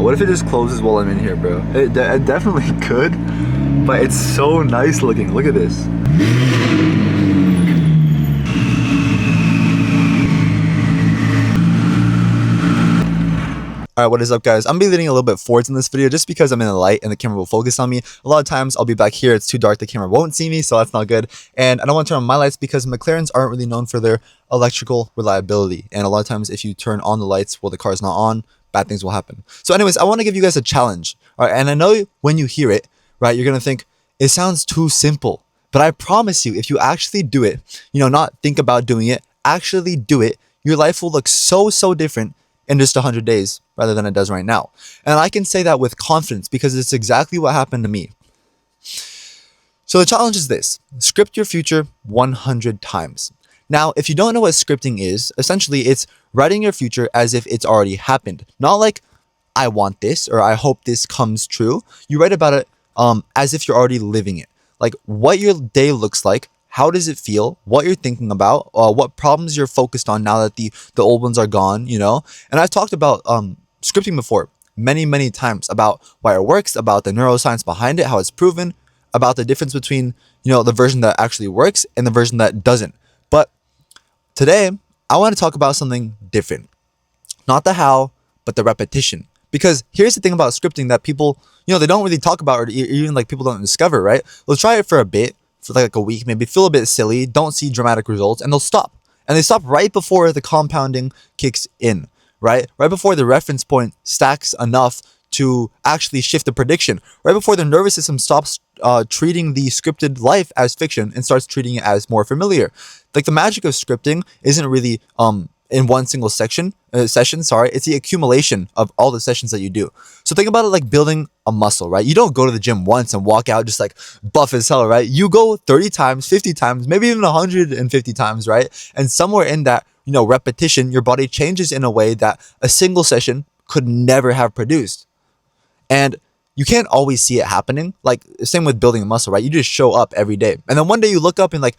What if it just closes while I'm in here, bro? It definitely could, but it's so nice looking. Look at this. Alright, what is up, guys? I'm gonna be leaning a little bit forwards in this video just because I'm in the light and the camera will focus on me. A lot of times I'll be back here, it's too dark, the camera won't see me, so that's not good. And I don't want to turn on my lights because McLarens aren't really known for their electrical reliability. And a lot of times if you turn on the lights while the car's not on, bad things will happen. So anyways, I want to give you guys a challenge. Alright, and I know when you hear it, right, you're gonna think, it sounds too simple. But I promise you, if you actually do it, not think about doing it, actually do it, your life will look so different in just 100 days rather than it does right now. And I can say that with confidence because it's exactly what happened to me. So the challenge is this: script your future 100 times. Now, if you don't know what scripting is, essentially it's writing your future as if it's already happened. Not like, I want this or I hope this comes true. You write about it as if you're already living it. Like what your day looks like, how does it feel, what you're thinking about, what problems you're focused on now that the old ones are gone, And I've talked about scripting before many times about why it works, about the neuroscience behind it, how it's proven, about the difference between, the version that actually works and the version that doesn't. But today, I want to talk about something different. Not the how, but the repetition. Because here's the thing about scripting that people, they don't really talk about, or even like people don't discover, right? They'll try it for a bit, for like a week, maybe feel a bit silly, don't see dramatic results, and they'll stop. And they stop right before the compounding kicks in, right? Right before the reference point stacks enough to actually shift the prediction. Right before the nervous system stops treating the scripted life as fiction and starts treating it as more familiar. Like the magic of scripting isn't really in one single session, it's the accumulation of all the sessions that you do. So think about it like building a muscle, right? You don't go to the gym once and walk out just like buff as hell, right? You go 30 times, 50 times, maybe even 150 times, right? And somewhere in that, repetition, your body changes in a way that a single session could never have produced. And you can't always see it happening. Like same with building a muscle, right? You just show up every day. And then one day you look up and like,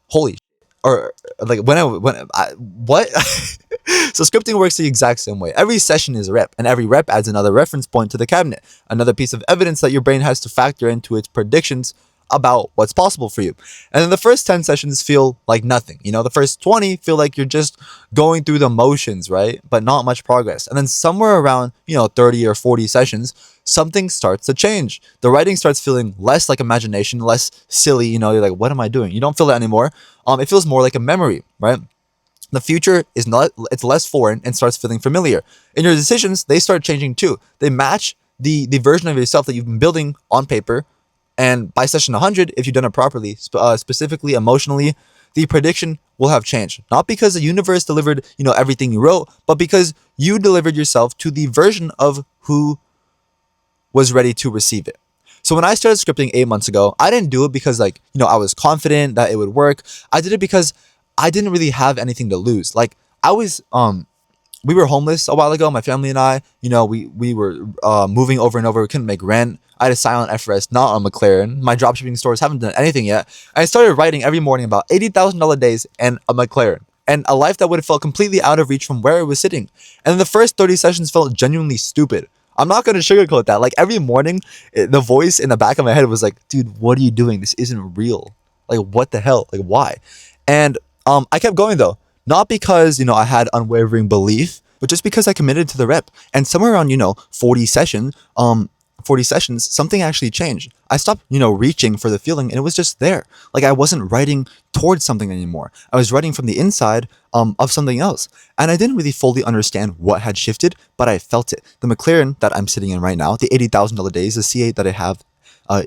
holy, or like what? So scripting works the exact same way. Every session is a rep, and every rep adds another reference point to the cabinet, another piece of evidence that your brain has to factor into its predictions about what's possible for you. And then the first 10 sessions feel like nothing. The first 20 feel like you're just going through the motions, right? But not much progress. And then somewhere around, 30 or 40 sessions, something starts to change. The writing starts feeling less like imagination, less silly. You're like, what am I doing? You don't feel that anymore. It feels more like a memory, right? The future is not, it's less foreign and starts feeling familiar. And your decisions, they start changing too. They match the version of yourself that you've been building on paper. And by session 100, if you've done it properly, specifically emotionally, the prediction will have changed. Not because the universe delivered, everything you wrote, but because you delivered yourself to the version of who was ready to receive it. So when I started scripting 8 months ago, I didn't do it because I was confident that it would work. I did it because I didn't really have anything to lose. Like I was, we were homeless a while ago, my family and I, we were moving over and over. We couldn't make rent. I had a silent FRS, not a McLaren. My dropshipping stores haven't done anything yet. I started writing every morning about $80,000 days and a McLaren. And a life that would have felt completely out of reach from where I was sitting. And the first 30 sessions felt genuinely stupid. I'm not going to sugarcoat that. Like every morning, the voice in the back of my head was like, dude, what are you doing? This isn't real. Like, what the hell? Like, why? And I kept going though. Not because, I had unwavering belief, but just because I committed to the rep. And somewhere around, 40 sessions, something actually changed. I stopped, reaching for the feeling, and it was just there. Like I wasn't writing towards something anymore. I was writing from the inside of something else. And I didn't really fully understand what had shifted, but I felt it. The McLaren that I'm sitting in right now, the $80,000 days, the C8 that I have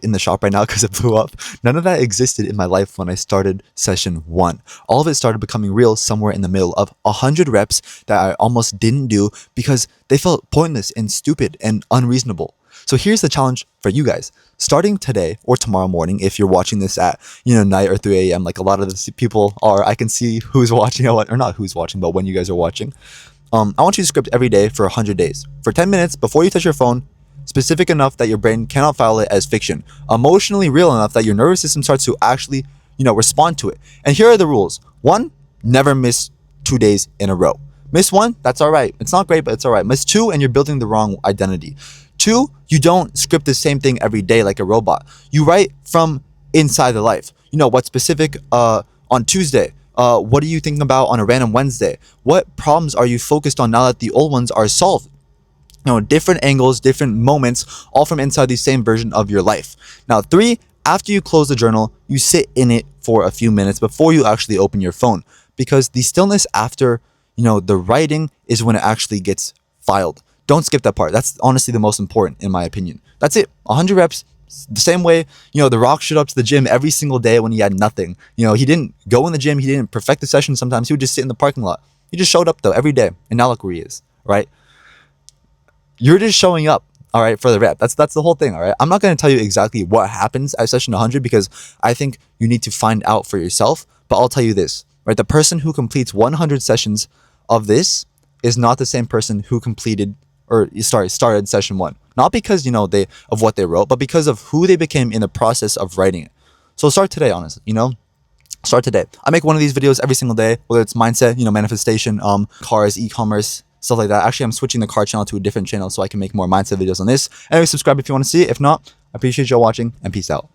in the shop right now because it blew up, none of that existed in my life when I started session 1. All of it started becoming real somewhere in the middle of 100 reps that I almost didn't do because they felt pointless and stupid and unreasonable. So here's the challenge for you guys. Starting today or tomorrow morning, if you're watching this at night or 3 a.m. like a lot of the people are, I can see who's watching or not who's watching, but when you guys are watching. I want you to script every day for 100 days. For 10 minutes before you touch your phone, specific enough that your brain cannot file it as fiction, emotionally real enough that your nervous system starts to actually, respond to it. And here are the rules. 1, never miss 2 days in a row. Miss 1, that's all right. It's not great, but it's all right. Miss 2, and you're building the wrong identity. 2, you don't script the same thing every day like a robot. You write from inside the life. You know, what's specific on Tuesday? What are you thinking about on a random Wednesday? What problems are you focused on now that the old ones are solved? You know, different angles, different moments, all from inside the same version of your life. Now, 3, after you close the journal, you sit in it for a few minutes before you actually open your phone, because the stillness after, you know, the writing is when it actually gets filed. Don't skip that part. That's honestly the most important in my opinion. That's it. 100 reps. The same way, you know, The Rock showed up to the gym every single day when he had nothing. You know, he didn't go in the gym. He didn't perfect the session. Sometimes he would just sit in the parking lot. He just showed up though every day. And now look where he is, right? You're just showing up, all right, for the rep. That's the whole thing, all right? I'm not going to tell you exactly what happens at session 100 because I think you need to find out for yourself. But I'll tell you this, right? The person who completes 100 sessions of this is not the same person who started session 1. Not because, you know, of what they wrote, but because of who they became in the process of writing it. So start today, honestly, you know? Start today. I make one of these videos every single day, whether it's mindset, you know, manifestation, cars, e-commerce, stuff like that. Actually, I'm switching the car channel to a different channel so I can make more mindset videos on this. Anyway, subscribe if you want to see it. If not, I appreciate y'all watching, and peace out.